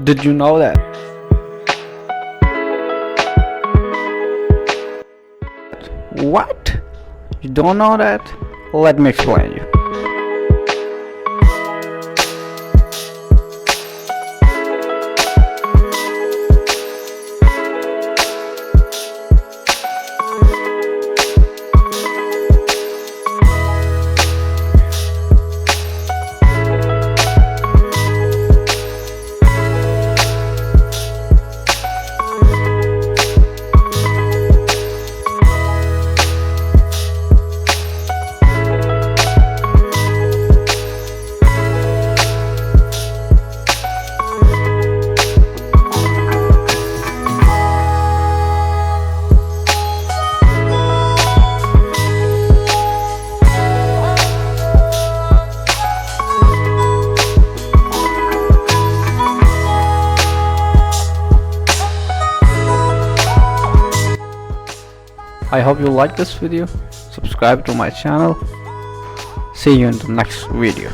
Did you know that? What? You don't know that? Let me explain you. I hope you like this video. Subscribe to my channel. See you in the next video.